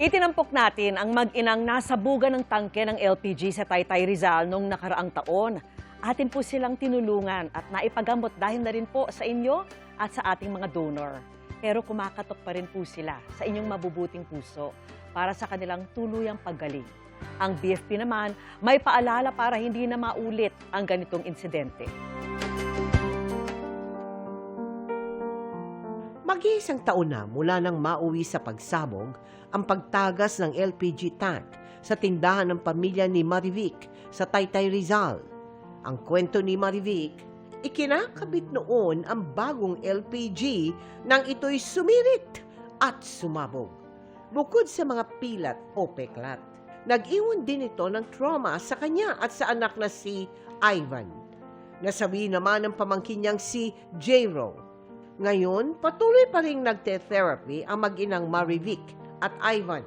Itinampok natin ang mag-inang nasabugan ng tangke ng LPG sa Taytay Rizal noong nakaraang taon. Atin po silang tinulungan at naipagamot dahil na rin po sa inyo at sa ating mga donor. Pero kumakatok pa rin po sila sa inyong mabubuting puso para sa kanilang tuluyang paggaling. Ang BFP naman may paalala para hindi na maulit ang ganitong insidente. Mag-iisang taon na mula nang mauwi sa pagsabog ang pagtagas ng LPG tank sa tindahan ng pamilya ni Marivic sa Taytay Rizal. Ang kwento ni Marivic, ikinakabit noon ang bagong LPG nang ito'y sumirit at sumabog. Bukod sa mga pilat o peklat, nag-iwan din ito ng trauma sa kanya at sa anak na si Ivan. Nasawi naman ng pamangkin niyang si J-Ro. Ngayon, patuloy pa rin nagte-therapy ang mag-inang Marivic at Ivan.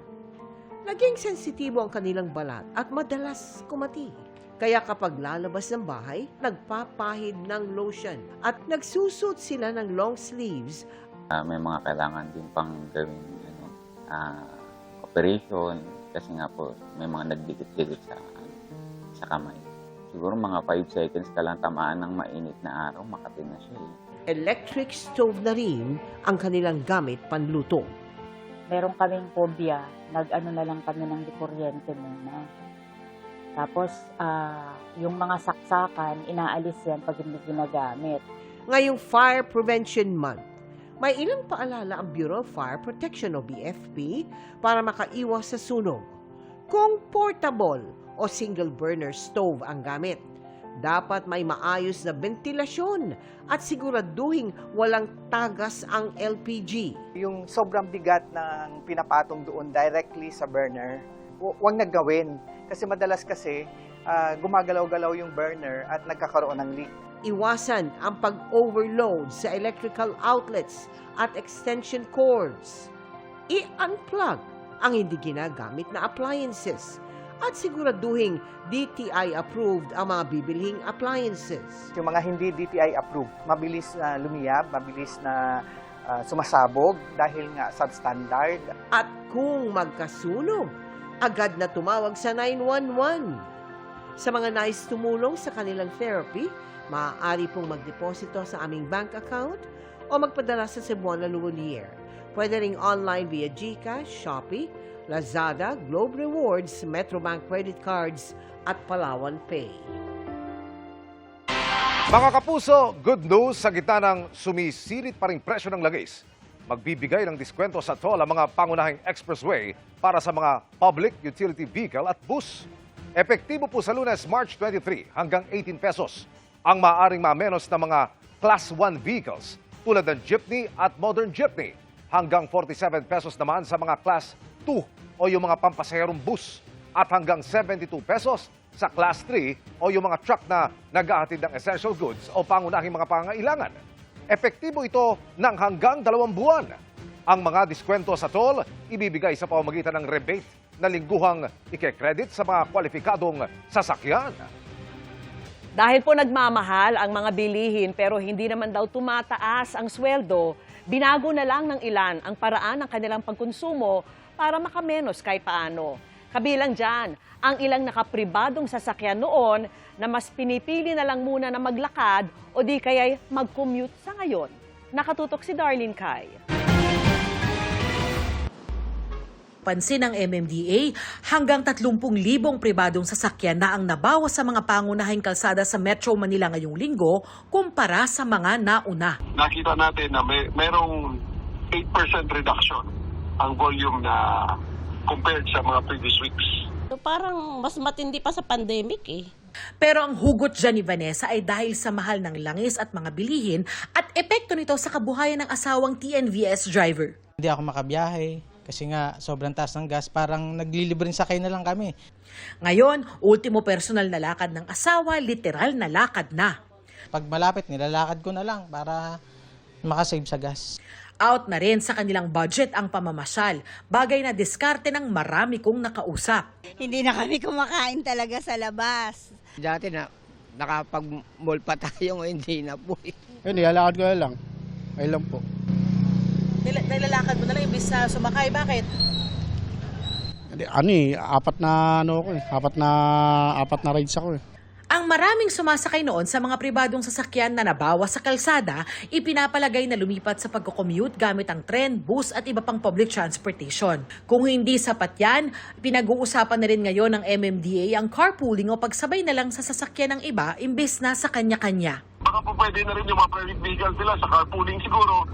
Naging sensitibo ang kanilang balat at madalas kumati. Kaya kapag lalabas ng bahay, nagpapahid ng lotion at nagsusot sila ng long sleeves. May mga kailangan din pang gawin operation kasi nga po may mga nagdikit-dikit sa kamay. Siguro mga 5 seconds ka lang tamaan ng mainit na araw, makati na siya eh. Electric stove na rin ang kanilang gamit panluto. Meron kaming phobia, nag-ano na lang kami ng kuryente muna. Tapos, yung mga saksakan, inaalis yan pag hindi ginagamit. Ngayong Fire Prevention Month, may ilang paalala ang Bureau of Fire Protection o BFP para makaiwas sa sunog. Kung portable o single burner stove ang gamit, dapat may maayos na ventilasyon at siguraduhing walang tagas ang LPG. Yung sobrang bigat ng pinapatong doon directly sa burner, huwag na gawin. Kasi madalas gumagalaw-galaw yung burner at nagkakaroon ng leak. Iwasan ang pag-overload sa electrical outlets at extension cords. I-unplug ang hindi ginagamit na appliances at siguraduhin DTI-approved ang mga bibilhing appliances. Yung mga hindi DTI-approved, mabilis na lumiyab, mabilis na sumasabog dahil nga substandard. At kung magkasunog, agad na tumawag sa 911. Sa mga nais tumulong sa kanilang therapy, maaari pong magdeposito sa aming bank account o magpadala sa Cebuana Luwalier. Pwede ring online via GCash, Shopee, Lazada, Globe Rewards, Metrobank Credit Cards at Palawan Pay. Mga kapuso, good news sa gitna ng sumisirit pa ring presyo ng langis. Magbibigay ng diskwento sa toll ang mga pangunahing expressway para sa mga public utility vehicle at bus. Epektibo po sa Lunes, March 23 hanggang 18 pesos ang maaaring mamenos na mga Class 1 vehicles tulad ng jeepney at modern jeepney. Hanggang 47 pesos naman sa mga Class 2 o yung mga pampasaherong bus at hanggang 72 pesos sa Class 3 o yung mga truck na naghahatid ng essential goods o pangunahing mga pangangailangan. Epektibo ito ng hanggang 2 buwan. Ang mga diskwento sa toll ibibigay sa pamamagitan ng rebate na lingguhang ike-credit sa mga kwalipikadong sasakyan. Dahil po nagmamahal ang mga bilihin pero hindi naman daw tumataas ang sweldo, binago na lang ng ilan ang paraan ng kanilang pagkonsumo para makamenos kahit paano. Kabilang dyan, ang ilang nakapribadong sasakyan noon na mas pinipili na lang muna na maglakad o di kaya'y mag-commute sa ngayon. Nakatutok si Darlene Kai. Pansin ng MMDA, hanggang 30,000 pribadong sasakyan na ang nabawas sa mga pangunahing kalsada sa Metro Manila ngayong linggo kumpara sa mga nauna. Nakita natin na mayroong 8% reduction ang volume na compared sa mga previous weeks. Parang mas matindi pa sa pandemic eh. Pero ang hugot dyan ni Vanessa ay dahil sa mahal ng langis at mga bilihin at epekto nito sa kabuhayan ng asawang TNVS driver. Hindi ako makabiyahe. Kasi nga, sobrang taas ng gas, parang naglilibreng sakay na lang kami. Ngayon, ultimo personal na lakad ng asawa, literal na lakad na. Pag malapit, nilalakad ko na lang para makasave sa gas. Out na rin sa kanilang budget ang pamamasyal, bagay na diskarte ng marami kong nakausap. Hindi na kami kumakain talaga sa labas. Dati na nakapag-mall pa tayo, hindi na po. Nilalakad ko na lang. Ay lang po. Nilalakad mo na lang imbis sa sumakay, bakit? Apat na rides ako eh. Ang maraming sumasakay noon sa mga pribadong sasakyan na nabawas sa kalsada, ipinapalagay na lumipat sa pagko-commute gamit ang tren, bus at iba pang public transportation. Kung hindi sapat yan, pinag-uusapan na rin ngayon ng MMDA ang carpooling o pagsabay na lang sa sasakyan ng iba imbes na sa kanya-kanya. Baka po pwede na rin yung mga private vehicles nila sa carpooling siguro.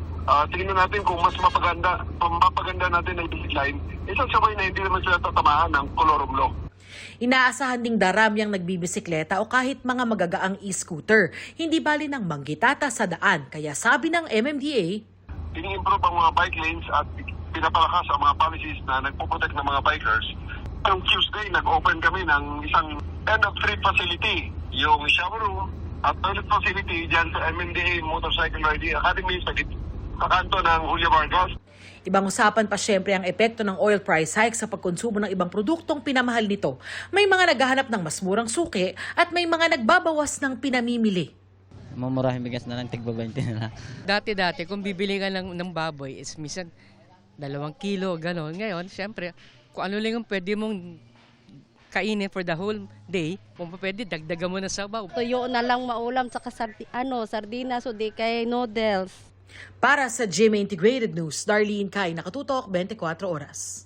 Tingnan natin kung mas mapaganda natin ang deadline. Isang sabay na hindi naman sila tatamaan ng colorum law. Inaasahan ding daramyang nagbibisikleta o kahit mga magagaang e-scooter. Hindi bali ng manggitata sa daan. Kaya sabi ng MMDA, ini-improve ang mga bike lanes at pinapalakas ang mga policies na nagpo-protect ng mga bikers. Noong Tuesday, nag-open kami ng isang end-of-trip facility, yung shower room at toilet facility dyan sa MMDA Motorcycle Riding Academy sa kakanto ng Julio Vargas. Ibang usapan pa syempre ang epekto ng oil price hike sa pagkonsumo ng ibang produktong pinamahal nito. May mga naghahanap ng mas murang suki at may mga nagbabawas ng pinamimili. Mamurahin bigas na lang, tigba-20 na lang. Dati, kung bibili ka ng baboy, is minsan 2 kilo, gano'n. Ngayon, syempre, kung ano lang yung pwede mong kainin for the whole day, kung pwede, dagdagan mo na sabaw. Tuyo na lang maulam sa sardinas o di kay noodles. Para sa GMA Integrated News, Darlene Kai, Nakatutok, 24 Oras.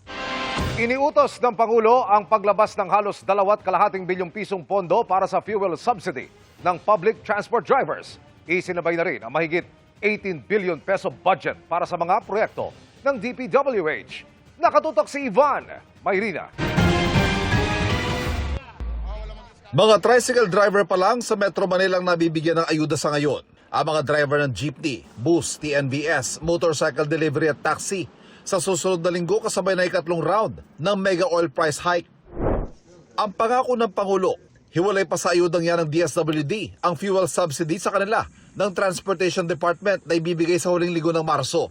Iniutos ng Pangulo ang paglabas ng halos 2.2 bilyong pisong pondo para sa fuel subsidy ng public transport drivers. Isinabay na rin ang mahigit 18 billion peso budget para sa mga proyekto ng DPWH. Nakatutok si Ivan Mayrina. Mga tricycle driver pa lang sa Metro Manila ang nabibigyan ng ayuda sa ngayon. Ang mga driver ng jeepney, bus, TNVS, motorcycle delivery at taxi sa susunod na linggo kasabay na ikatlong round ng mega oil price hike. Ang pangako ng Pangulo, hiwalay pa sa ayudang yan ng DSWD ang fuel subsidy sa kanila ng Transportation Department na ibibigay sa huling linggo ng Marso.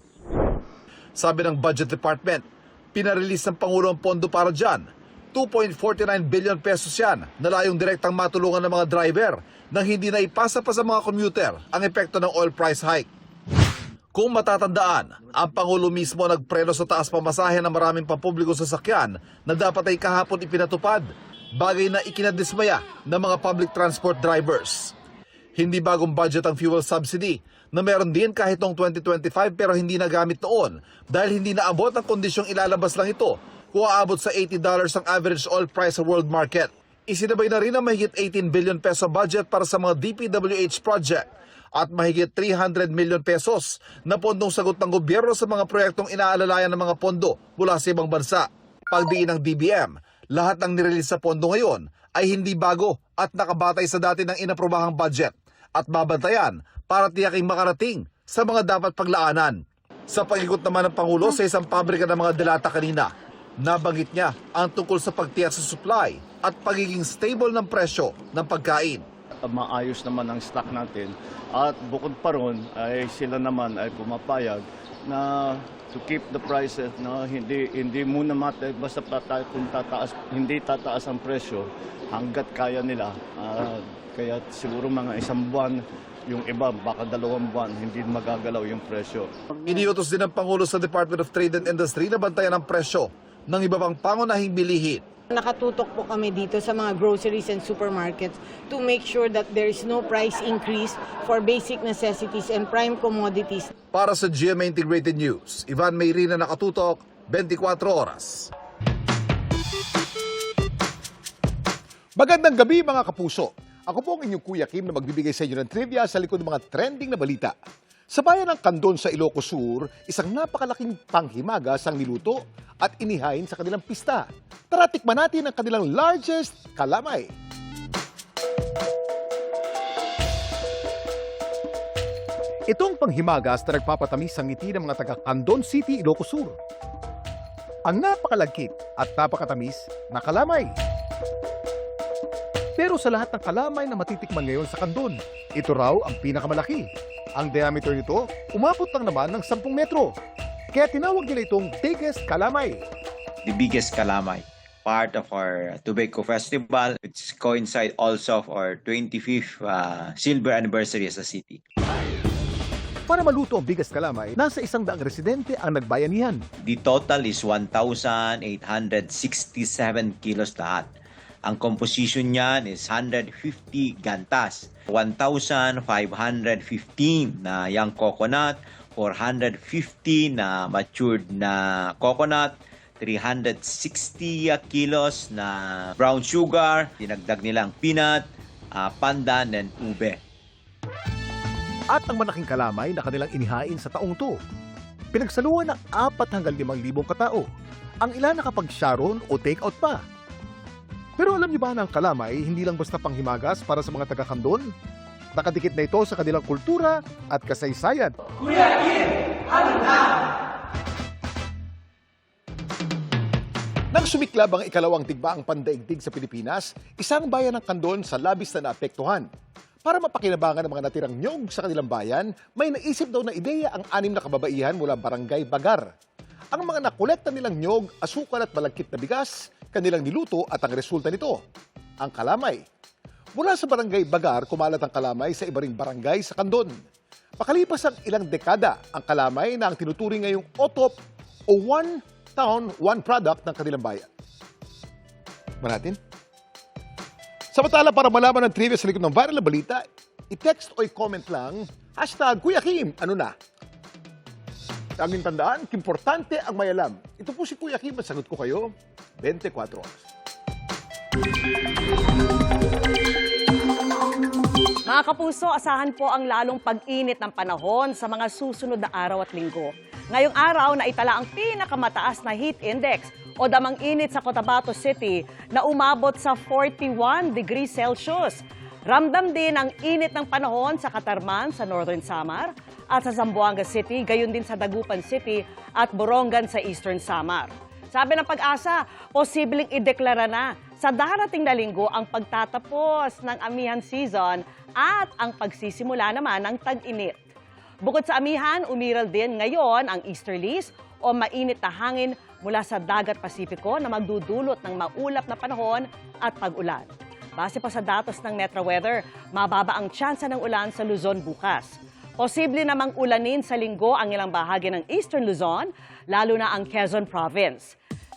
Sabi ng Budget Department, pinarelease ng Pangulo ang pondo para dyan. 2.49 billion pesos yan na layong direktang matulungan ng mga driver nang hindi na ipasa pa sa mga commuter ang epekto ng oil price hike. Kung matatandaan, ang Pangulo mismo nagpreno sa taas pamasahe ng maraming pampublikong sasakyan na dapat ay kahapon ipinatupad, bagay na ikinadismaya ng mga public transport drivers. Hindi bagong budget ang fuel subsidy na meron din kahit noong 2025 pero hindi nagamit noon dahil hindi naabot ang kondisyong ilalabas lang ito kung aabot sa $80 ang average oil price sa world market. Isinabay na rin ang mahigit 18 billion peso budget para sa mga DPWH project at mahigit 300 million pesos na pondong sagot ng gobyerno sa mga proyektong inaalalayan ng mga pondo mula sa ibang bansa. Pagdiin ng DBM, lahat ng nirelease sa pondo ngayon ay hindi bago at nakabatay sa dati ng inaprobahang budget at babantayan para tiyaking makarating sa mga dapat paglaanan. Sa pag-ikot naman ng Pangulo sa isang pabrika ng mga delata kanina, nabanggit niya ang tungkol sa pagtiyak sa supply at pagiging stable ng presyo ng pagkain. Maayos naman ang stock natin at bukod pa ron ay sila naman ay pumapayag na to keep the prices na hindi muna basta kung hindi tataas ang presyo hanggat kaya nila. Kaya siguro mga 1 buwan, yung iba baka 2 buwan hindi magagalaw yung presyo. Iniutos din ng Pangulo sa Department of Trade and Industry na bantayan ang presyo ng iba pang pangunahing bilihin. Nakatutok po kami dito sa mga groceries and supermarkets to make sure that there is no price increase for basic necessities and prime commodities. Para sa GMA Integrated News, Ivan Mayrina, Nakatutok, 24 Oras. Magandang gabi mga kapuso. Ako po ang inyong Kuya Kim na magbibigay sa inyo ng trivia sa likod ng mga trending na balita. Sa bayan ng Candon sa Ilocos Sur, isang napakalaking panghimagas ang niluto at inihain sa kanilang pista. Tara, tikman natin ang kanilang largest kalamay. Itong panghimagas na nagpapatamis ang ngiti ng mga taga Candon City, Ilocos Sur. Ang napakalagkit at napakatamis na kalamay. Pero sa lahat ng kalamay na matitikman ngayon sa Candon, ito raw ang pinakamalaki. Ang diameter nito, umabot lang naman ng 10 metro. Kaya tinawag nila itong biggest kalamay. The biggest kalamay, part of our Tobacco Festival, which coincide also of our 25th silver anniversary as a city. Para maluto ang bigas kalamay, nasa 100 residente ang nagbayanihan. The total is 1,867 kilos lahat. Ang composition niyan is 150 gantas, 1,515 na young coconut, 450 na matured na coconut, 360 kilos na brown sugar, dinagdag nilang peanut, pandan, and ube. At ang malaking kalamay na kanilang inihain sa taong to. Pinagsaluhan ng 4 hanggang 5,000 katao. Ang ilan nakapag-sharon o take-out pa. Pero alam niyo ba na ang kalamay hindi lang basta panghimagas para sa mga taga-Kandon? Nakadikit na ito sa kanilang kultura at kasaysayan. Kuya Kim, ano na? Nang sumiklab ang ikalawang digbaang pandaigdig sa Pilipinas, isang bayan ng Kandon sa labis na naapektuhan. Para mapakinabangan ang mga natirang nyog sa kanilang bayan, may naisip daw na ideya ang 6 na kababaihan mula Barangay Bagar. Ang mga nakolekta nilang nyog, asukal at malagkit na bigas, kanilang niluto at ang resulta nito, ang kalamay. Mula sa Barangay Bagar, kumalat ang kalamay sa iba ring barangay sa Kandon. Pakalipas ang ilang dekada, ang kalamay na ang tinuturing ngayong OTOP o One Town, One Product ng kanilang bayan. Manatin? Samantala, para malaman ang trivia sa likod ng viral na balita, i-text o i-comment lang, #Kuya Kim, ano na? Laging tandaan, importante ang may alam. Ito po si Kuya Kim at sagot ko kayo, 24 oras. Mga kapuso, asahan po ang lalong pag-init ng panahon sa mga susunod na araw at linggo. Ngayong araw na itala ang pinakamataas na heat index o damang init sa Cotabato City na umabot sa 41 degrees Celsius. Ramdam din ang init ng panahon sa Catarman sa Northern Samar at sa Zamboanga City, gayon din sa Dagupan City at Borongan sa Eastern Samar. Sabi ng Pag-asa, posibleng ideklara na sa darating na linggo ang pagtatapos ng amihan season at ang pagsisimula naman ng tag-init. Bukod sa amihan, umiral din ngayon ang easterlies o mainit na hangin mula sa Dagat Pasipiko na magdudulot ng maulap na panahon at pag-ulan. Base pa sa datos ng Metro Weather, mababa ang tsansa ng ulan sa Luzon bukas. Posible namang ulanin sa linggo ang ilang bahagi ng Eastern Luzon, lalo na ang Quezon Province.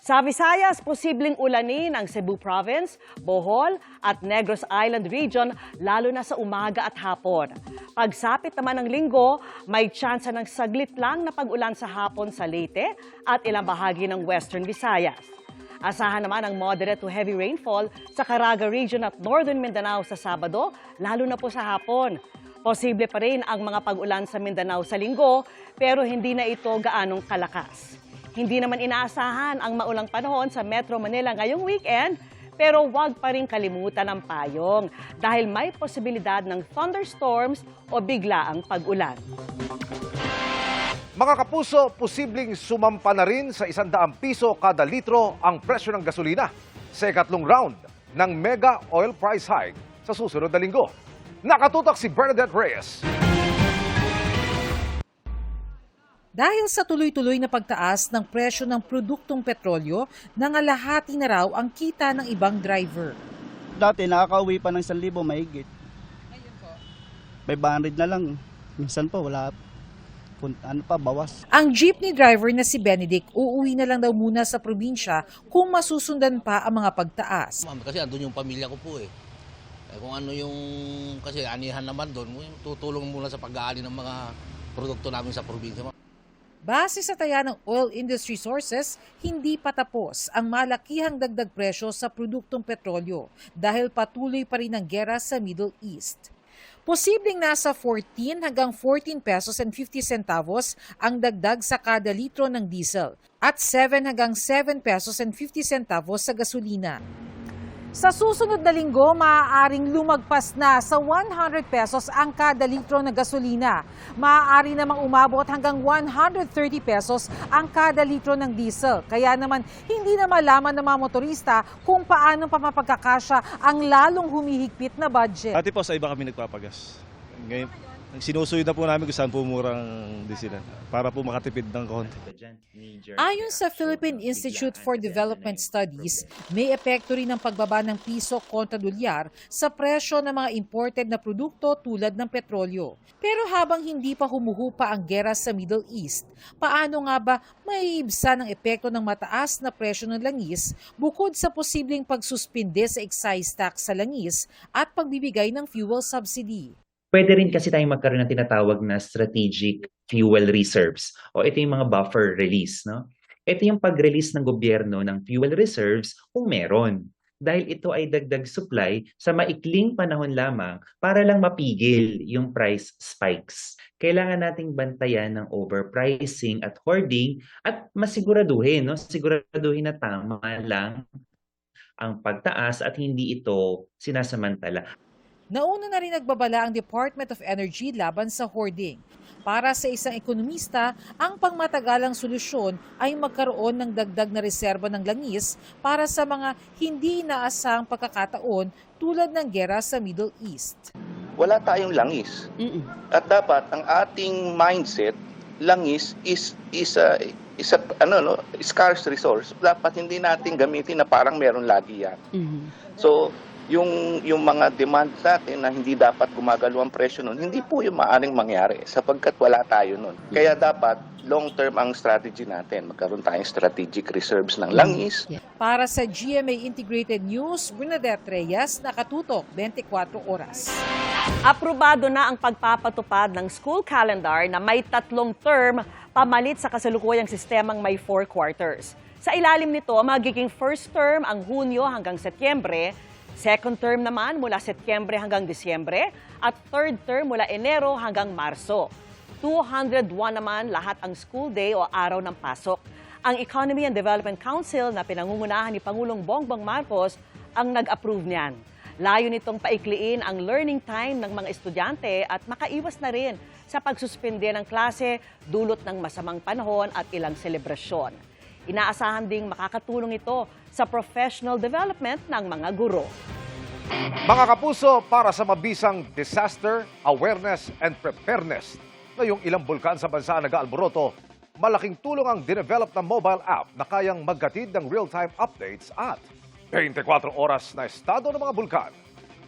Sa Visayas, posibleng ulanin ang Cebu Province, Bohol at Negros Island Region, lalo na sa umaga at hapon. Pagsapit naman ng linggo, may tsansa ng saglit lang na pag-ulan sa hapon sa Leyte at ilang bahagi ng Western Visayas. Asahan naman ang moderate to heavy rainfall sa Caraga Region at Northern Mindanao sa Sabado, lalo na po sa hapon. Posible pa rin ang mga pag-ulan sa Mindanao sa linggo, pero hindi na ito gaanong kalakas. Hindi naman inaasahan ang maulang panahon sa Metro Manila ngayong weekend, pero huwag pa rin kalimutan ang payong dahil may posibilidad ng thunderstorms o biglaang pag-ulan. Mga kapuso, posibleng sumampa na rin sa 100 piso kada litro ang presyo ng gasolina sa ikatlong round ng mega oil price hike sa susunod na linggo. Nakatutok si Bernadette Reyes. Dahil sa tuloy-tuloy na pagtaas ng presyo ng produktong petrolyo, nangalahati na raw ang kita ng ibang driver. Dati nakakauwi pa ng 1,000 mahigit. Ngayon po? 500 na lang. Minsan pa wala. Ano pa, bawas. Ang jeepney driver na si Benedict, uuwi na lang daw muna sa probinsya kung masusundan pa ang mga pagtaas. Kasi andun yung pamilya ko po eh. Kung ano yung, kasi anihan naman doon, tutulong muna sa pag-aali ng mga produkto namin sa probinsya. Base sa taya ng oil industry sources, hindi pa tapos ang malakihang dagdag presyo sa produktong petrolyo dahil patuloy pa rin ang gera sa Middle East. Posibleng nasa 14 hanggang 14 pesos and 50 centavos ang dagdag sa kada litro ng diesel at 7 hanggang 7 pesos and 50 centavos sa gasolina. Sa susunod na linggo, maaaring lumagpas na sa 100 pesos ang kada litro ng gasolina. Maaari namang umabot hanggang 130 pesos ang kada litro ng diesel. Kaya naman, hindi na malaman ng mga motorista kung paano pa mapagkakasya ang lalong humihigpit na budget. Dati po sa iba kami nagpapagas. Sinusuyo na po namin kung saan po murang disilan para po makatipid ng konti. Ayon sa Philippine Institute for Development Studies, may epekto rin ng pagbaba ng piso kontra dolyar sa presyo ng mga imported na produkto tulad ng petrolyo. Pero habang hindi pa humuhupa ang gera sa Middle East, paano nga ba maiibsan ang epekto ng mataas na presyo ng langis bukod sa posibleng pagsuspinde sa excise tax sa langis at pagbibigay ng fuel subsidy? Pwede rin kasi tayong magkaroon ng tinatawag na strategic fuel reserves o ito yung mga buffer release. No? Ito yung pag-release ng gobyerno ng fuel reserves kung meron. Dahil ito ay dagdag supply sa maikling panahon lamang para lang mapigil yung price spikes. Kailangan nating bantayan ng overpricing at hoarding at masiguraduhin, siguraduhin na tama lang ang pagtaas at hindi ito sinasamantala. Nauna na rin nagbabala ang Department of Energy laban sa hoarding. Para sa isang ekonomista, ang pangmatagalang solusyon ay magkaroon ng dagdag na reserba ng langis para sa mga hindi inaasahang pagkakataon tulad ng gera sa Middle East. Wala tayong langis. At dapat ang ating mindset, langis is a scarce resource. Dapat hindi natin gamitin na parang meron lagi yan. So, yung mga demand natin na hindi dapat gumagalaw ang presyo nun, hindi po yung maaaring mangyari sapagkat wala tayo nun. Kaya dapat long-term ang strategy natin. Magkaroon tayong strategic reserves ng langis. Para sa GMA Integrated News, Bernadette Reyes, nakatutok 24 oras. Aprobado na ang pagpapatupad ng school calendar na may 3 term pamalit sa kasalukuyang sistemang may 4 quarters. Sa ilalim nito, magiging first term ang Hunyo hanggang Setyembre, second term naman mula Setyembre hanggang Disyembre, at third term mula Enero hanggang Marso. 201 naman lahat ang school day o araw ng pasok. Ang Economy and Development Council na pinangungunahan ni Pangulong Bongbong Marcos ang nag-approve niyan. Layo nitong paikliin ang learning time ng mga estudyante at makaiwas na rin sa pagsuspende ng klase dulot ng masamang panahon at ilang selebrasyon. Inaasahan ding makakatulong ito sa professional development ng mga guro. Mga kapuso, para sa mabisang disaster, awareness and preparedness, ngayong ilang bulkan sa bansa nag-aalboroto, malaking tulong ang dinevelop na mobile app na kayang maghatid ng real-time updates at 24 oras na estado ng mga bulkan.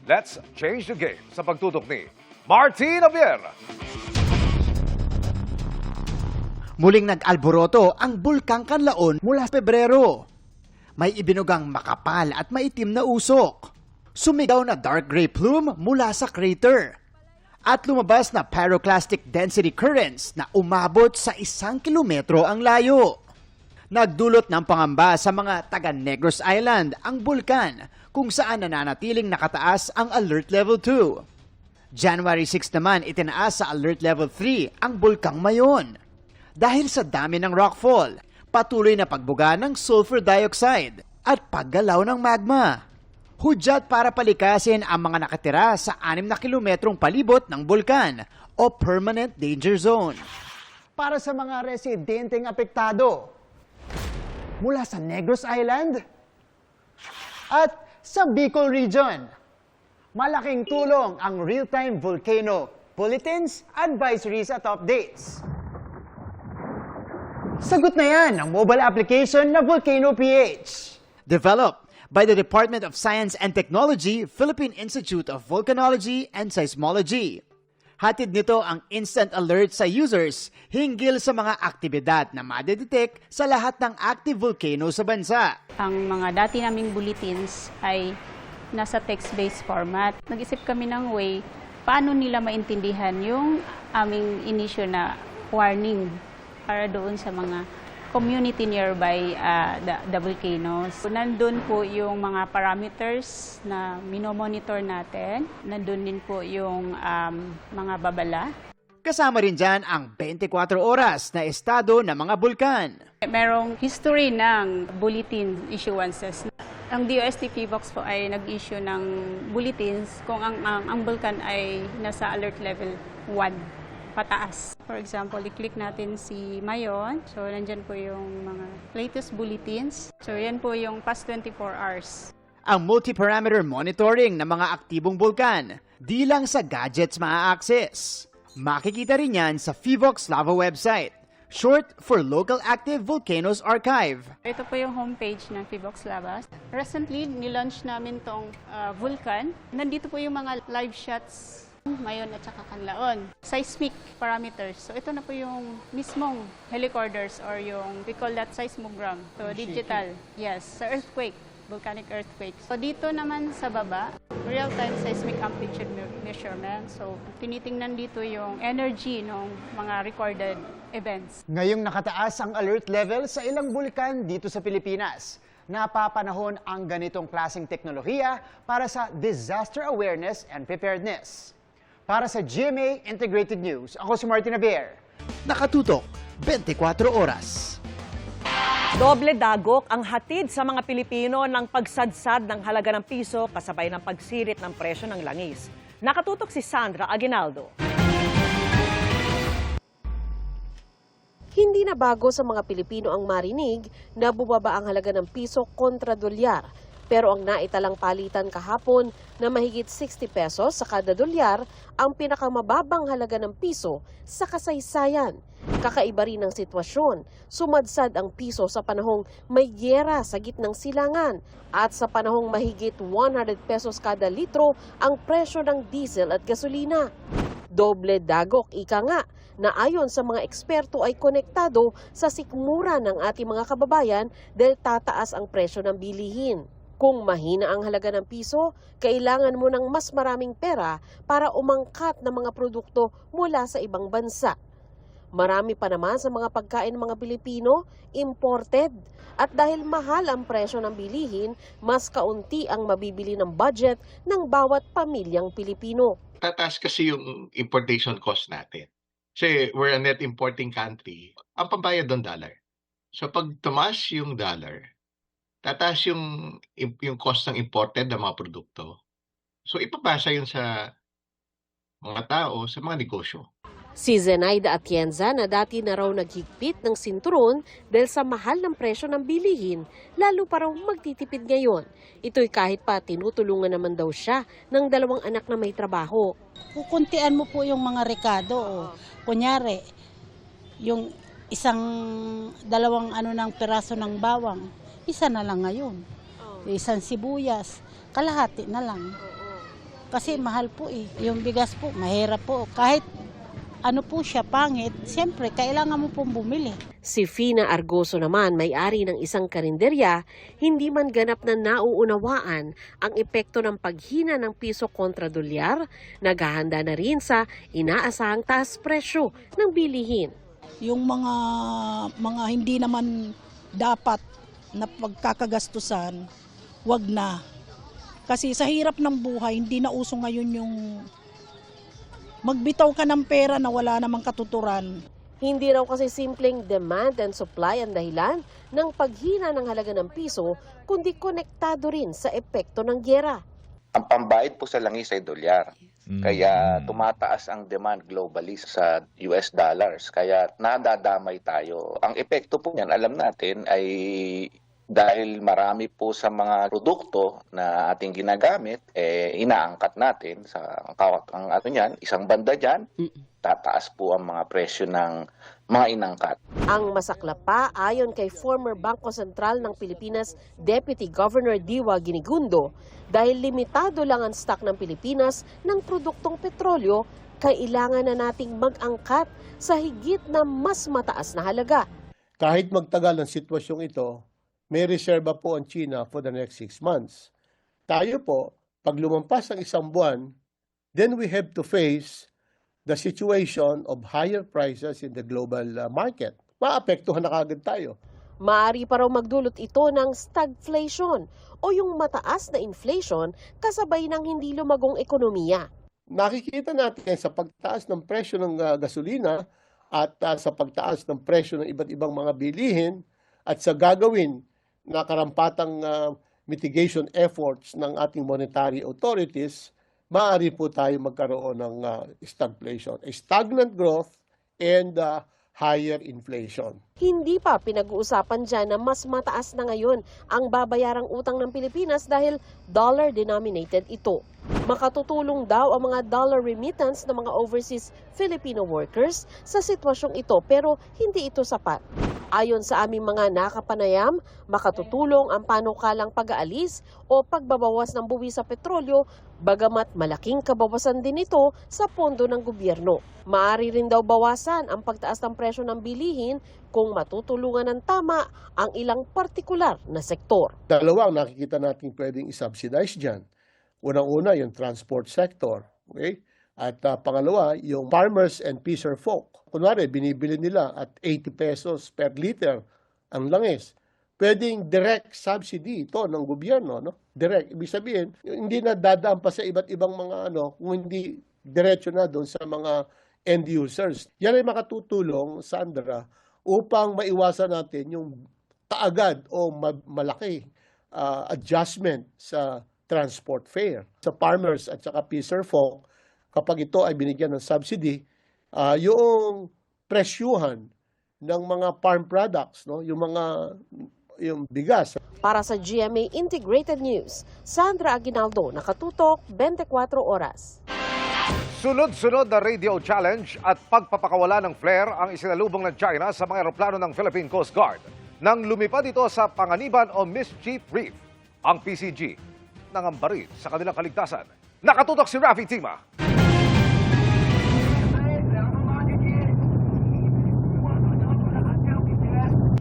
Let's change the game sa pagtutok ni Martin Javier. Muling nag-alboroto ang Bulkang Kanlaon mula Pebrero. May ibinugang makapal at maitim na usok. Sumigaw na dark gray plume mula sa crater. At lumabas na pyroclastic density currents na umabot sa 1 kilometro ang layo. Nagdulot ng pangamba sa mga taga Negros Island ang bulkan kung saan nananatiling nakataas ang Alert Level 2. January 6 naman itinaas sa Alert Level 3 ang Bulkang Mayon. Dahil sa dami ng rockfall, patuloy na pagbuga ng sulfur dioxide at paggalaw ng magma. Hudyat para palikasin ang mga nakatira sa 6 na kilometrong palibot ng bulkan o permanent danger zone. Para sa mga residenteng apektado, mula sa Negros Island at sa Bicol Region, malaking tulong ang real-time volcano bulletins, advisories at updates. Sagot na yan ang mobile application na Volcano PH. Developed by the Department of Science and Technology, Philippine Institute of Volcanology and Seismology. Hatid nito ang instant alert sa users hinggil sa mga aktibidad na madedetect sa lahat ng active volcano sa bansa. Ang mga dati naming bulletins ay nasa text-based format. Nag-isip kami ng way paano nila maintindihan yung aming inisyo na warning para doon sa mga community nearby the volcanoes. Nandun po yung mga parameters na minomonitor natin. Nandun din po yung mga babala. Kasama rin dyan ang 24 oras na estado ng mga bulkan. Merong history ng bulletin issuances. Ang DOST PHIVOLCS po ay nag-issue ng bulletins kung ang bulkan ay nasa alert level 1. Pataas. For example, i-click natin si Mayon. So, nandyan po yung mga latest bulletins. So, yan po yung past 24 hours. Ang multi-parameter monitoring ng mga aktibong bulkan, di lang sa gadgets maa-access. Makikita rin yan sa FIVOX Lava website, short for Local Active Volcanoes Archive. Ito po yung homepage ng Fibox Lava. Recently, nilaunch namin tong Vulcan. Nandito po yung mga live shots Mayon at saka Canlaon. Seismic parameters. So ito na po yung mismong helicorders or yung, we call that seismogram. So digital. Yes, sa earthquake, volcanic earthquake. So dito naman sa baba, real-time seismic amplitude measurement. So tinitingnan dito yung energy ng mga recorded events. Ngayong nakataas ang alert level sa ilang bulkan dito sa Pilipinas. Napapanahon ang ganitong klaseng teknolohiya para sa disaster awareness and preparedness. Para sa GMA Integrated News, ako si Martin Javier. Nakatutok, 24 oras. Doble dagok ang hatid sa mga Pilipino ng pagsadsad ng halaga ng piso kasabay ng pagsirit ng presyo ng langis. Nakatutok si Sandra Aguinaldo. Hindi na bago sa mga Pilipino ang marinig na bumaba ang halaga ng piso kontra dolyar. Pero ang naitalang palitan kahapon na mahigit 60 pesos sa kada dolyar ang pinakamababang halaga ng piso sa kasaysayan. Kakaiba rin ang sitwasyon. Sumadsad ang piso sa panahong may gyera sa gitnang silangan at sa panahong mahigit 100 pesos kada litro ang presyo ng diesel at gasolina. Doble dagok, ika nga, na ayon sa mga eksperto ay konektado sa sikmura ng ating mga kababayan dahil tataas ang presyo ng bilihin. Kung mahina ang halaga ng piso, kailangan mo ng mas maraming pera para umangkat ng mga produkto mula sa ibang bansa. Marami pa naman sa mga pagkain ng mga Pilipino, imported. At dahil mahal ang presyo ng bilihin, mas kaunti ang mabibili ng budget ng bawat pamilyang Pilipino. Tataas kasi yung importation cost natin. Kasi we're a net importing country. Ang pambayad doon dollar. So pag tumaas yung dollar, tataas yung cost ng imported na mga produkto. So ipapasa yun sa mga tao, sa mga negosyo. Si Zenaida Atienza na dati na raw naghigpit ng sinturon dahil sa mahal ng presyo ng bilihin, lalo pa raw magtitipid ngayon. Ito'y kahit pa tinutulungan naman daw siya ng 2 anak na may trabaho. Kukuntian mo po yung mga rekado. Kunyari, yung dalawang ng peraso ng bawang, isa na lang ngayon. Isang sibuyas, kalahati na lang. Kasi mahal po eh. Yung bigas po, mahirap po. Kahit ano po siya, pangit, siyempre, kailangan mo pong bumili. Si Fina Argoso naman, may-ari ng isang karinderya, hindi man ganap na nauunawaan ang epekto ng paghina ng piso kontra dolyar, naghahanda na rin sa inaasahang taas presyo ng bilihin. Yung mga hindi naman dapat na pagkakagastusan, wag na. Kasi sa hirap ng buhay, hindi na uso ngayon yung magbitaw ka ng pera na wala namang katuturan. Hindi raw kasi simpleng demand and supply ang dahilan ng paghina ng halaga ng piso, kundi konektado rin sa epekto ng gyera. Ang pambayad po sa langis ay dolyar. Kaya tumataas ang demand globally sa US dollars. Kaya nadadamay tayo. Ang epekto po niyan, alam natin, ay dahil marami po sa mga produkto na ating ginagamit, inaangkat natin sa isang banda dyan, tataas po ang mga presyo ng mga inangkat. Ang masaklap pa, ayon kay former Bangko Sentral ng Pilipinas Deputy Governor Diwa Ginigundo, dahil limitado lang ang stock ng Pilipinas ng produktong petrolyo, kailangan na nating mag-angkat sa higit na mas mataas na halaga. Kahit magtagal ang sitwasyong ito, may reserba po ang China for the next 6 months. Tayo po, pag lumampas ang 1 buwan, then we have to face the situation of higher prices in the global market. Maapektuhan na kagad tayo. Maaari pa raw magdulot ito ng stagflation o yung mataas na inflation kasabay ng hindi lumagong ekonomiya. Nakikita natin sa pagtaas ng presyo ng gasolina at sa pagtaas ng presyo ng iba't ibang mga bilihin at sa gagawin na karampatang mitigation efforts ng ating monetary authorities, maaari po tayo magkaroon ng stagflation. A stagnant growth and higher inflation. Hindi pa pinag-uusapan dyan na mas mataas na ngayon ang babayarang utang ng Pilipinas dahil dollar-denominated ito. Makatutulong daw ang mga dollar remittance ng mga overseas Filipino workers sa sitwasyong ito pero hindi ito sapat. Ayon sa aming mga nakapanayam, makatutulong ang panukalang pag-aalis o pagbabawas ng buwis sa petrolyo, bagamat malaking kabawasan din ito sa pondo ng gobyerno. Maaari rin daw bawasan ang pagtaas ng presyo ng bilihin kung matutulungan ng tama ang ilang partikular na sektor. Dalawa ang nakikita natin pwedeng isubsidize dyan. Unang-una, yung transport sector. Okay? At pangalawa, yung farmers and fisher folk. Kunwari, binibili nila at 80 pesos per liter ang langis. Pwedeng direct subsidy ito ng gobyerno, no? Direct. Ibig sabihin, hindi na dadaan pa sa iba't ibang mga kung hindi diretso na doon sa mga end users. Yan ay makatutulong, Sandra, upang maiwasan natin yung kaagad o malaki adjustment sa transport fare. Sa farmers at saka fisher folk, kapag ito ay binigyan ng subsidy, yung presyuhan ng mga farm products, no, yung bigas. Para sa GMA Integrated News, Sandra Aguinaldo, nakatutok 24 oras. Sunod-sunod na radio challenge at pagpapakawala ng flare ang isinalubong ng China sa mga eroplano ng Philippine Coast Guard nang lumipad ito sa Panganiban o Mischief Reef. Ang PCG nangambarit sa kanilang kaligtasan. Nakatutok si Rafi Tima.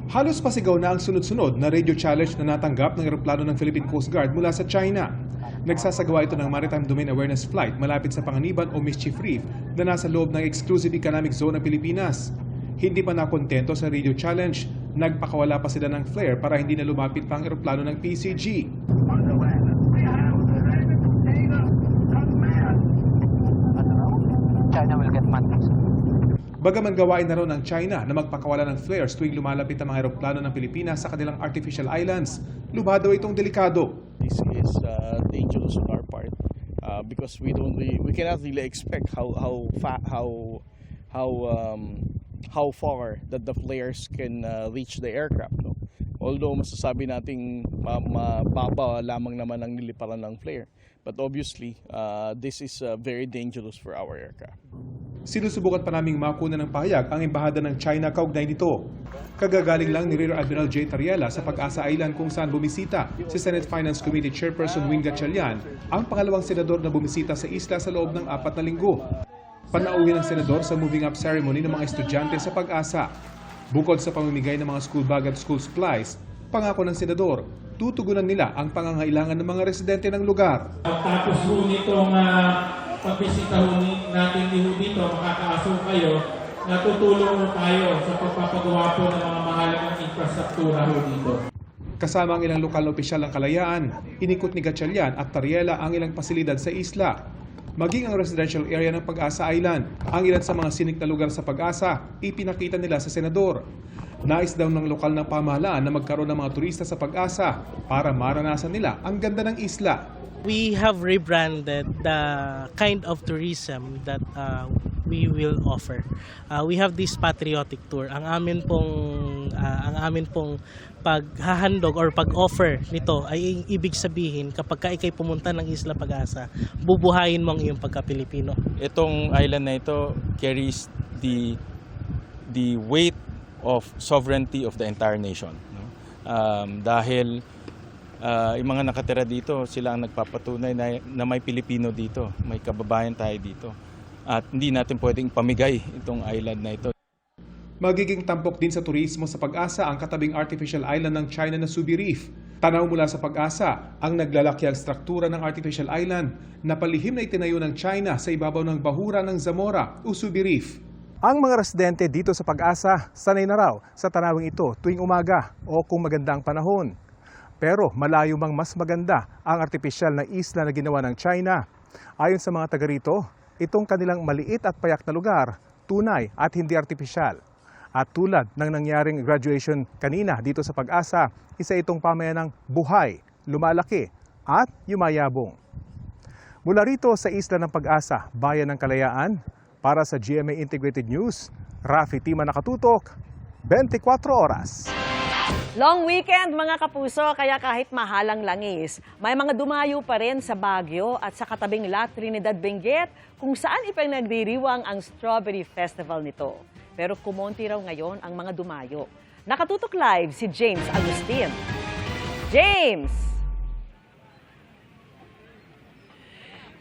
Halos pasigaw na ang sunod-sunod na radio challenge na natanggap ng eroplano ng Philippine Coast Guard mula sa China. Nagsasagawa ito ng Maritime Domain Awareness Flight malapit sa Panganiban o Mischief Reef na nasa loob ng Exclusive Economic Zone ng Pilipinas. Hindi pa nakontento sa radio challenge, nagpakawala pa sila ng flare para hindi na lumapit pa ang eroplano ng PCG. China will get mad. Bagaman gawain na raw ng China na magpakawala ng flares tuwing lumalapit ang mga eroplano ng Pilipinas sa kanilang artificial islands, lubha daw itong delikado. This is dangerous on our part because we cannot really expect how far that the flares can reach the aircraft. No? Although masasabi nating mababa lamang naman ang niliparan ng flare, but obviously this is very dangerous for our aircraft. Sinusubukan pa naming makuna ng pahayag ang embahada ng China kaugnay nito. Kagagaling lang ni Rear Admiral J. Tariela sa Pag-asa Island kung saan bumisita si Senate Finance Committee Chairperson Wing Gatchalian, ang pangalawang senador na bumisita sa isla sa loob ng 4 na linggo. Panauwi ng senador sa moving up ceremony ng mga estudyante sa Pag-asa. Bukod sa pamimigay ng mga school bag at school supplies, pangako ng senador, tutugunan nila ang pangangailangan ng mga residente ng lugar. Tapos po nitong pagbisita natin dito, makakaaso kayo, natutulong tayo sa pagpapagawa po ng mga mahalagang infrastruktura dito. Kasama ang ilang lokal na opisyal ng kalayaan, inikot ni Gatchalian at Tariela ang ilang pasilidad sa isla. Maging ang residential area ng Pag-asa Island, ang ilan sa mga sinik na lugar sa Pag-asa, ipinakita nila sa senador. Nais daw ng lokal na pamahalaan na magkaroon ng mga turista sa Pag-asa para maranasan nila ang ganda ng isla. We have rebranded the kind of tourism that we will offer. We have this patriotic tour. Ang amin pong paghahandog or pag-offer nito ay ibig sabihin kapag ka ikay pumunta ng Isla Pag-asa, bubuhayin mo ang iyong pagka-Pilipino. Itong island na ito carries the weight of sovereignty of the entire nation. No? Dahil yung mga nakatira dito, sila ang nagpapatunay na may Pilipino dito, may kababayan tayo dito. At hindi natin pwedeng pamigay itong island na ito. Magiging tampok din sa turismo sa Pag-asa ang katabing artificial island ng China na Subi Reef. Tanaw mula sa Pag-asa ang naglalakiang struktura ng artificial island na palihim na itinayo ng China sa ibabaw ng bahura ng Zamora o Subi Reef. Ang mga residente dito sa Pag-asa sanay na raw sa tanawing ito tuwing umaga o kung maganda ang panahon. Pero malayo mang mas maganda ang artificial na isla na ginawa ng China. Ayon sa mga taga rito, itong kanilang maliit at payak na lugar, tunay at hindi artificial. At tulad ng nangyaring graduation kanina dito sa Pag-asa, isa itong pamayanang buhay, lumalaki at yumayabong. Mula rito sa isla ng Pag-asa, Bayan ng Kalayaan, para sa GMA Integrated News, Rafi Tima nakatutok, 24 oras. Long weekend mga kapuso, kaya kahit mahalang langis, may mga dumayo pa rin sa Baguio at sa katabing La Trinidad Benguet kung saan ipinagdiriwang ang Strawberry Festival nito. Pero kumonti raw ngayon ang mga dumayo. Nakatutok live si James Agustin. James!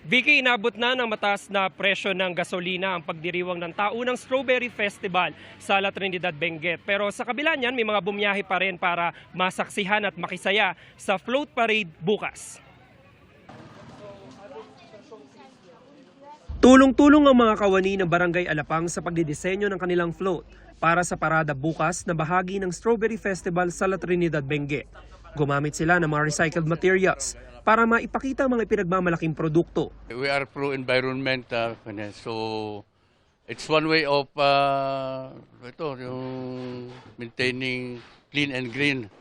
Vicky, inabot na ng mataas na presyo ng gasolina ang pagdiriwang ng taunang Strawberry Festival sa La Trinidad Benguet. Pero sa kabila niyan, may mga bumiyahe pa rin para masaksihan at makisaya sa float parade bukas. Tulong-tulong ang mga kawani ng Barangay Alapang sa pagdidisenyo ng kanilang float para sa parada bukas na bahagi ng Strawberry Festival sa La Trinidad Benguet. Gumamit sila ng mga recycled materials para maipakita ang mga pinagmamalaking produkto. We are pro-environment, so it's one way of yung maintaining clean and green.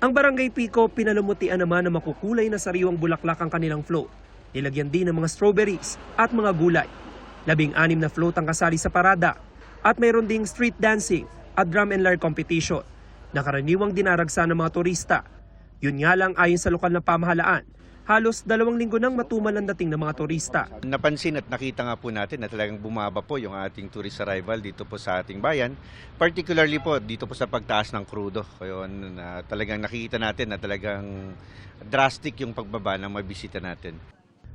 Ang Barangay Pico, pinalumutian naman na makukulay na sariwang bulaklak ang kanilang float. Nilagyan din ng mga strawberries at mga gulay. 16 na float ang kasali sa parada at mayroon ding street dancing at drum and lyre competition na karaniwang dinaragsa ng mga turista. Yun nga lang, ayon sa lokal na pamahalaan, halos 2 linggo nang matumal ang dating ng mga turista. Napansin at nakita nga po natin na talagang bumaba po yung ating tourist arrival dito po sa ating bayan. Particularly po dito po sa pagtaas ng krudo. Kaya talagang nakikita natin na talagang drastic yung pagbaba ng mga bisita natin.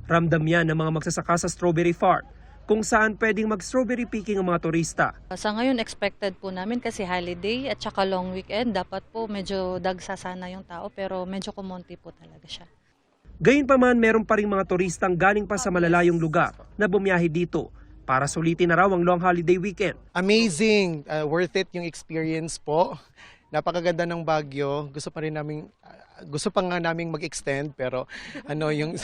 Ramdam yan ng mga magsasaka sa strawberry farm kung saan pwedeng mag-strawberry picking ang mga turista. Sa ngayon, expected po namin kasi holiday at saka long weekend. Dapat po medyo dagsa sana yung tao pero medyo kumonti po talaga siya. Gayunpaman, meron pa ring mga turistang galing pa sa malalayong lugar na bumiyahe dito para sulitin na raw ang long holiday weekend. Amazing! Worth it yung experience po. Napakaganda ng Baguio. Gusto pa nga naming mag-extend pero yung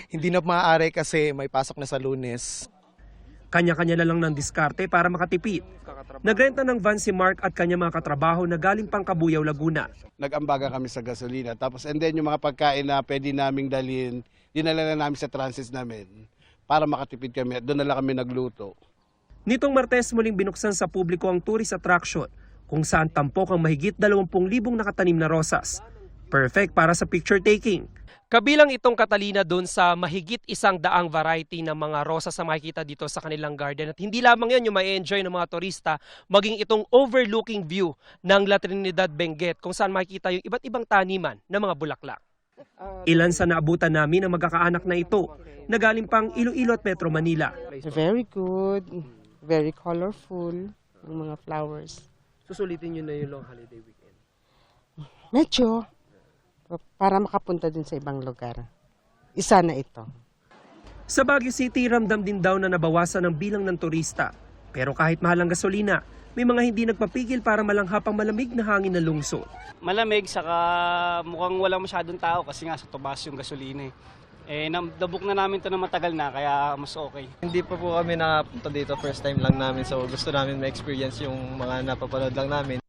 hindi na maaari kasi may pasok na sa Lunes. Kanya-kanya na lang ng diskarte para makatipid. Nagrenta ng van si Mark at kanya mga katrabaho na galing pang Cabuyao, Laguna. Nag-ambaga kami sa gasolina. Tapos and then yung mga pagkain na pwede naming dalhin, dinala na namin sa transit namin para makatipid kami. Doon na lang kami nagluto. Nitong Martes muling binuksan sa publiko ang tourist attraction kung saan tampok ang mahigit 20,000 nakatanim na rosas. Perfect para sa picture taking. Kabilang itong Catalina doon sa mahigit 100 variety ng mga rosas na makikita dito sa kanilang garden. At hindi lamang yan yung ma-enjoy ng mga turista, maging itong overlooking view ng La Trinidad Benguet kung saan makikita yung iba't ibang taniman ng mga bulaklak. Ilan sa naabutan namin ang magkakaanak na ito na galing pang Iloilo at Metro Manila. Very good, very colorful yung mga flowers. Susulitin nyo na yung long holiday weekend? Medyo. Para makapunta din sa ibang lugar. Isa na ito. Sa Baguio City, ramdam din daw na nabawasan ang bilang ng turista. Pero kahit mahal ang gasolina, may mga hindi nagpapigil para malanghap ang malamig na hangin ng lungsod. Malamig, saka mukhang walang masyadong tao kasi nga sa tumaas yung gasolina. Nabuk na namin ito na matagal na, kaya mas okay. Hindi pa po kami nakapunta dito, first time lang namin. So gusto namin ma-experience yung mga napapanood lang namin.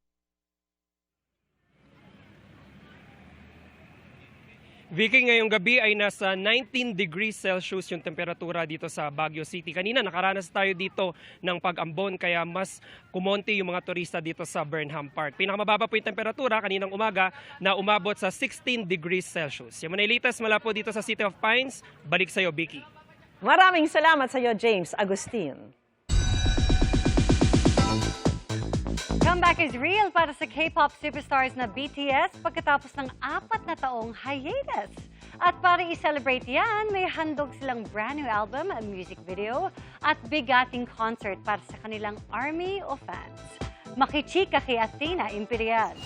Vicky, ngayong gabi ay nasa 19 degrees Celsius yung temperatura dito sa Baguio City. Kanina nakaranas tayo dito ng pag-ambon kaya mas kumonti yung mga turista dito sa Burnham Park. Pinakamababa po yung temperatura kaninang umaga na umabot sa 16 degrees Celsius. Yung mga latest mula po dito sa City of Pines, balik sa iyo, Vicky. Maraming salamat sa iyo, James Agustin. Comeback is real para sa K-pop superstars na BTS pagkatapos ng 4 na taong hiatus. At para i-celebrate yan, may handog silang brand new album, music video, at bigating concert para sa kanilang army of fans. Makichika kay Athena Imperial.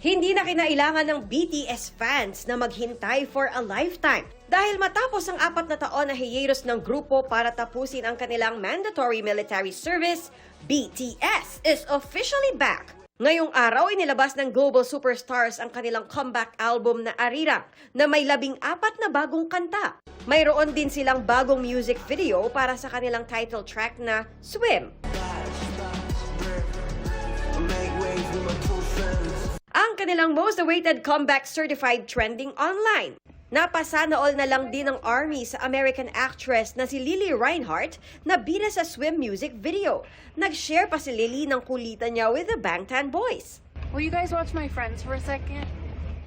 Hindi na kinailangan ng BTS fans na maghintay for a lifetime dahil matapos ang 4 na taon na hiatus ng grupo para tapusin ang kanilang mandatory military service, BTS is officially back. Ngayong araw ay nilabas ng Global Superstars ang kanilang comeback album na Arirang na may 14 na bagong kanta. Mayroon din silang bagong music video para sa kanilang title track na Swim. Ang kanilang most awaited comeback certified trending online. Napasana all na lang din ng ARMY sa American actress na si Lily Reinhardt na bida sa swim music video. Nag-share pa si Lily ng kulitan niya with the Bangtan Boys. Will you guys watch my friends for a second?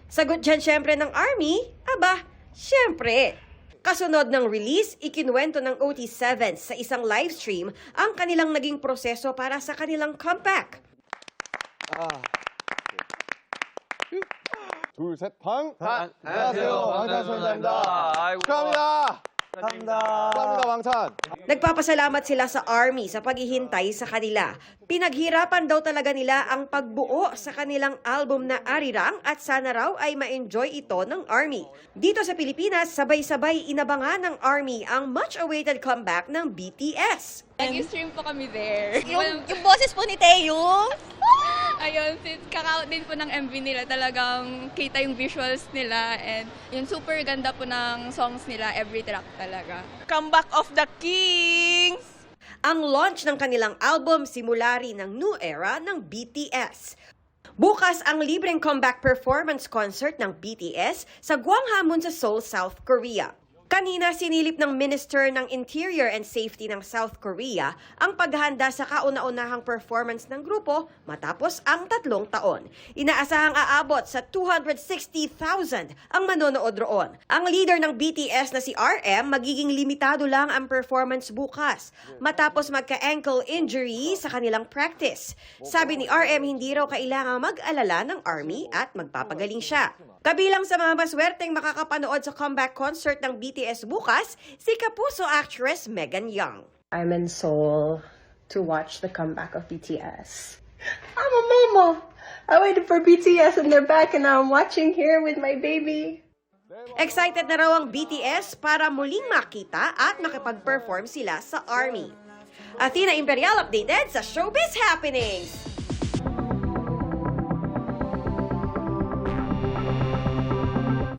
Sagot dyan syempre ng ARMY, aba, syempre. Kasunod ng release, ikinuwento ng OT7 sa isang livestream ang kanilang naging proseso para sa kanilang comeback. 둘, 셋, 안녕하세요. 방탄소년단입니다. 축하합니다. 감사합니다, 방탄. Nagpapasalamat sila sa ARMY sa paghihintay sa kanila. Pinaghirapan daw talaga nila ang pagbuo sa kanilang album na Arirang at sana raw ay ma-enjoy ito ng ARMY. Dito sa Pilipinas, sabay-sabay inabangan ng ARMY ang much-awaited comeback ng BTS. Nag-stream po kami there. Yung boses po ni Taeyong. Ayun, kaka-out din po ng MV nila, talagang kita yung visuals nila and yung super ganda po ng songs nila, every track talaga. Comeback of the Kings! Ang launch ng kanilang album simula rin ng new era ng BTS. Bukas ang libreng comeback performance concert ng BTS sa Gwanghwamun sa Seoul, South Korea. Kanina sinilip ng Minister ng Interior and Safety ng South Korea ang paghahanda sa kauna-unahang performance ng grupo matapos ang 3 taon. Inaasahang aabot sa 260,000 ang manonood roon. Ang leader ng BTS na si RM magiging limitado lang ang performance bukas matapos magka-ankle injury sa kanilang practice. Sabi ni RM hindi raw kailangang mag-alala ng ARMY at magpapagaling siya. Kabilang sa mga maswerteng makakapanood sa comeback concert ng BTS bukas, si Kapuso actress Megan Young. I'm in Seoul to watch the comeback of BTS. I'm a mama. I waited for BTS and they're back and now I'm watching here with my baby. Excited na raw ang BTS para muling makita at makipag-perform sila sa ARMY. Athena Imperial updated sa Showbiz Happenings!